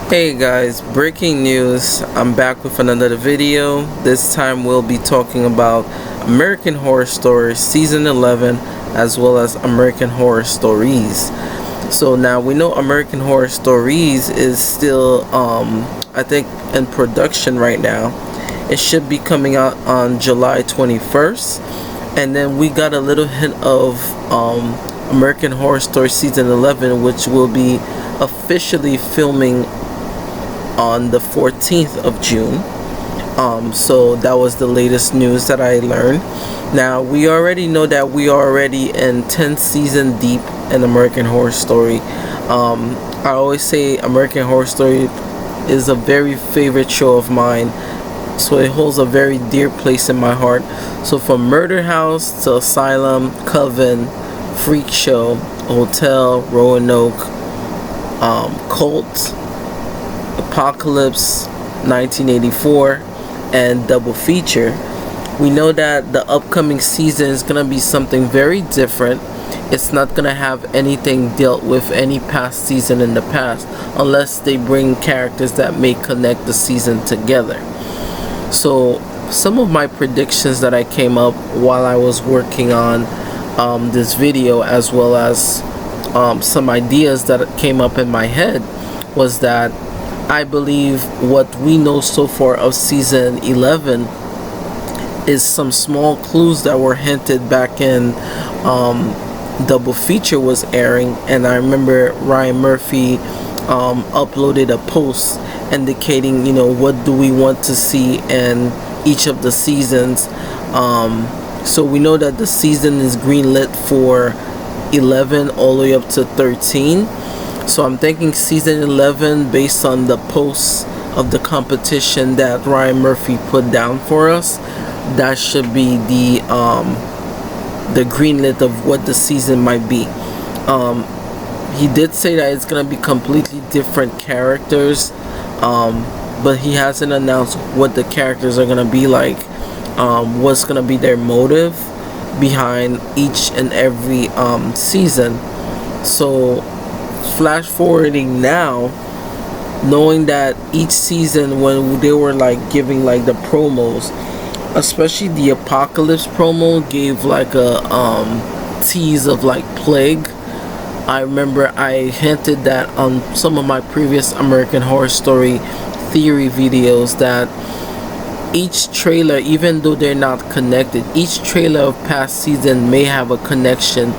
Hey guys, breaking news. I'm back with another video. This time we'll be talking about American Horror Story Season 11 as well as American Horror Stories. So now we know American Horror Stories is still I think in production right now. It should be coming out on July 21st. And then we got a little hint of American Horror Story Season 11, which will be officially filming on the 14th of June. So that was the latest news that I learned. Now we already know that we are already in 10 season deep in American Horror Story. I always say American Horror Story is a very favorite show of mine, so it holds a very dear place in my heart. So from Murder House to Asylum, Coven, Freak Show, Hotel, Roanoke, Cult, Apocalypse, 1984, and Double Feature, we know that the upcoming season is going to be something very different. It's not going to have anything dealt with any past season in the past, unless they bring characters that may connect the season together. So some of my predictions that I came up while I was working on this video, as well as some ideas that came up in my head, was that I believe what we know so far of season 11 is some small clues that were hinted back in Double Feature was airing. And I remember Ryan Murphy uploaded a post indicating, what do we want to see in each of the seasons. So we know that the season is greenlit for 11 all the way up to 13. So I'm thinking season 11, based on the posts of the competition that Ryan Murphy put down for us, that should be the greenlit of what the season might be. He did say that it's gonna be completely different characters, but he hasn't announced what the characters are gonna be like, what's gonna be their motive behind each and every season. So flash forwarding now, knowing that each season when they were giving the promos, especially the Apocalypse promo gave a tease of Plague. I remember I hinted that on some of my previous American Horror Story theory videos that each trailer, even though they're not connected, each trailer of past season may have a connection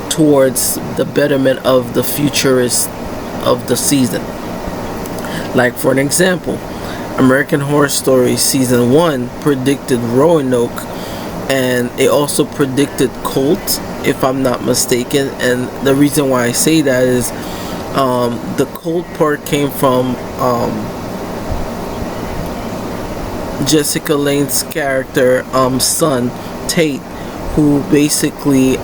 towards the betterment of the futurist of the season. Like for an example, American Horror Story season 1 predicted Roanoke, and it also predicted Cult, if I'm not mistaken. And the reason why I say that is the Cult part came from Jessica Lange's character son, Tate, who basically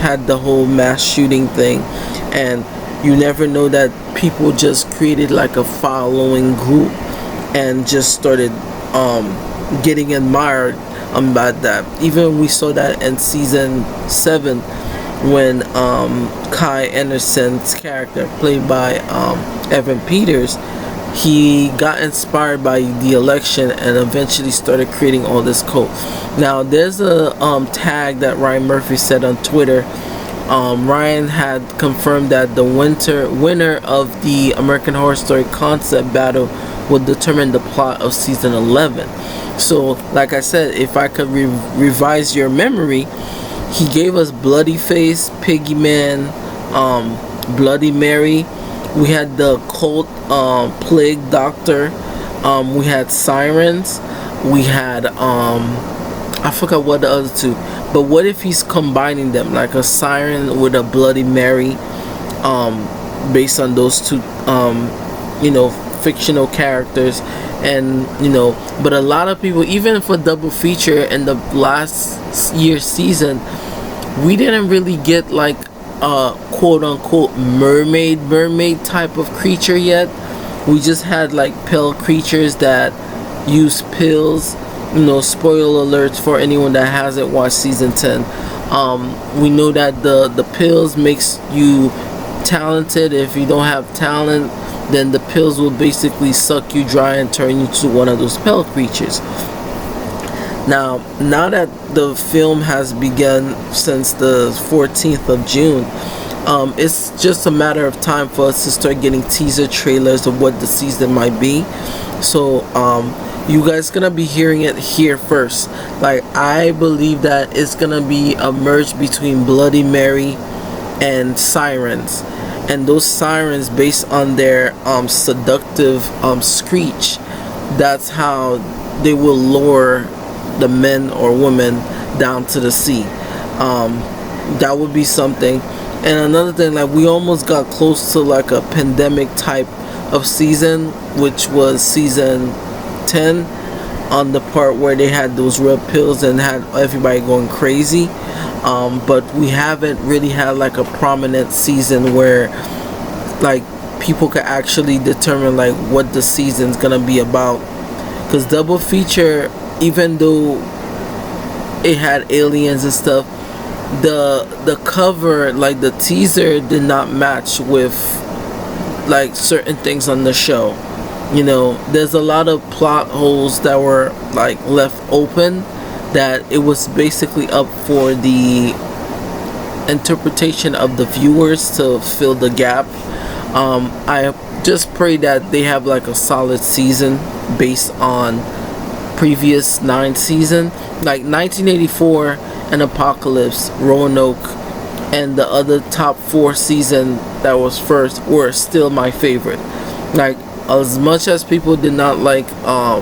had the whole mass shooting thing. And you never know that people just created a following group and just started getting admired about that. Even we saw that in season 7 when Kai Anderson's character, played by Evan Peters, he got inspired by the election and eventually started creating all this cult. Now there's a tag that Ryan Murphy said on Twitter. Ryan had confirmed that the winner of the American Horror Story concept battle would determine the plot of season 11. So like I said, if I could revise your memory, he gave us Bloody Face, Piggy Man, Bloody Mary. We had the Cult, Plague Doctor. We had Sirens. We had I forgot what the other two. But what if he's combining them, like a Siren with a Bloody Mary, based on those two fictional characters. And but a lot of people, even for Double Feature in the last year's season, we didn't really get a quote unquote mermaid type of creature yet. We just had pale creatures that use pills. Spoiler alerts for anyone that hasn't watched season 10. We know that the pills makes you talented. If you don't have talent, then the pills will basically suck you dry and turn you to one of those pale creatures. Now that the film has begun since the 14th of June, it's just a matter of time for us to start getting teaser trailers of what the season might be. So you guys gonna be hearing it here first. Like, I believe that it's gonna be a merge between Bloody Mary and Sirens, and those sirens, based on their seductive screech, that's how they will lure the men or women down to the sea. That would be something. And another thing, like, we almost got close to like a pandemic type of season, which was season 10, on the part where they had those red pills and had everybody going crazy. But we haven't really had like a prominent season where like people can actually determine like what the season's gonna be about. Because Double Feature, even though it had aliens and stuff, the cover, like the teaser, did not match with like certain things on the show. You know, there's a lot of plot holes that were like left open, that it was basically up for the interpretation of the viewers to fill the gap. I just pray that they have like a solid season based on previous 9 seasons, like 1984 and Apocalypse, Roanoke, and the other top 4 season that was first were still my favorite. Like, as much as people did not like I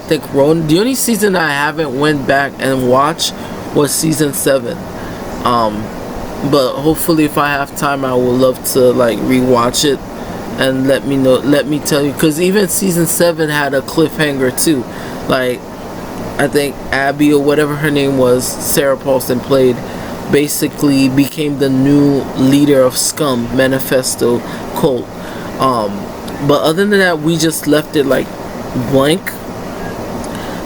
think Roanoke, the only season I haven't went back and watched was season 7. But hopefully if I have time, I would love to like rewatch it and let me tell you, because even season 7 had a cliffhanger too. Like, I think Abby, or whatever her name was, Sarah Paulson played, basically became the new leader of Scum Manifesto cult. But other than that, we just left it like blank.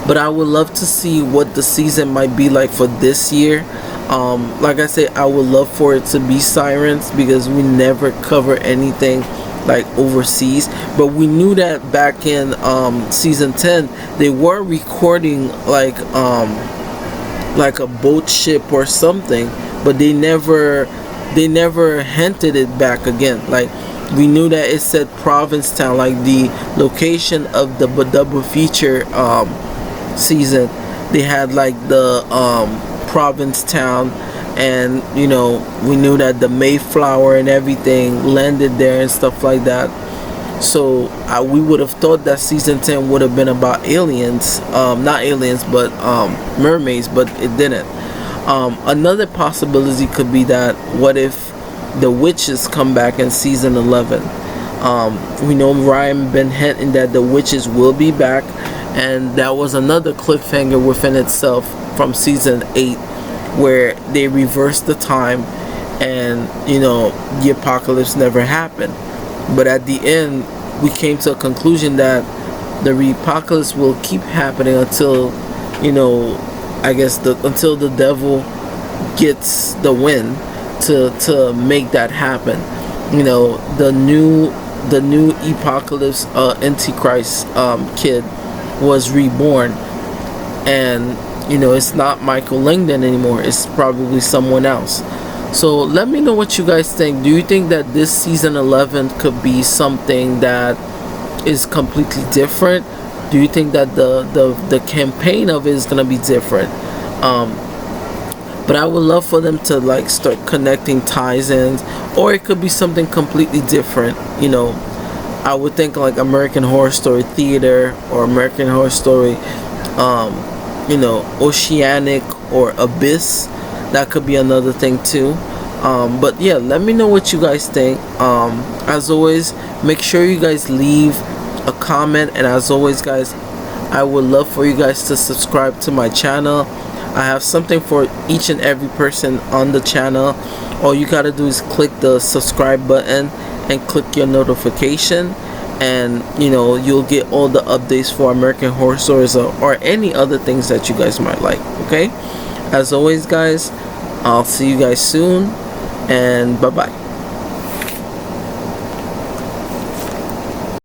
But I would love to see what the season might be like for this year. Like I said, I would love for it to be Sirens, because we never cover anything like overseas. But we knew that back in season 10 they were recording like a boat ship or something, but they never hinted it back again. Like, we knew that it said Provincetown, like the location of the Double Feature season. They had like the Provincetown, and you know, we knew that the Mayflower and everything landed there and stuff like that. So we would have thought that season 10 would have been about aliens, not aliens, but mermaids, but it didn't. Another possibility could be that, what if the witches come back in season 11? We know Ryan been hinting that the witches will be back, and that was another cliffhanger within itself from season 8, where they reversed the time, and you know, the apocalypse never happened. But at the end, we came to a conclusion that the apocalypse will keep happening until, you know, I guess until the devil gets the win to make that happen. You know, the new apocalypse Antichrist kid was reborn, and you know, it's not Michael Langdon anymore. It's probably someone else. So let me know what you guys think. Do you think that this season 11 could be something that is completely different? Do you think that the campaign of it is gonna be different? But I would love for them to like start connecting ties-ins, or it could be something completely different. You know, I would think like American Horror Story Theater, or American Horror Story, you know, Oceanic or Abyss. That could be another thing too. But yeah, let me know what you guys think. As always, make sure you guys leave a comment, and as always guys, I would love for you guys to subscribe to my channel. I have something for each and every person on the channel. All you gotta do is click the subscribe button and click your notification, and you know, you'll get all the updates for American Horror Stories, or any other things that you guys might like. Okay, as always guys, I'll see you guys soon, and bye bye.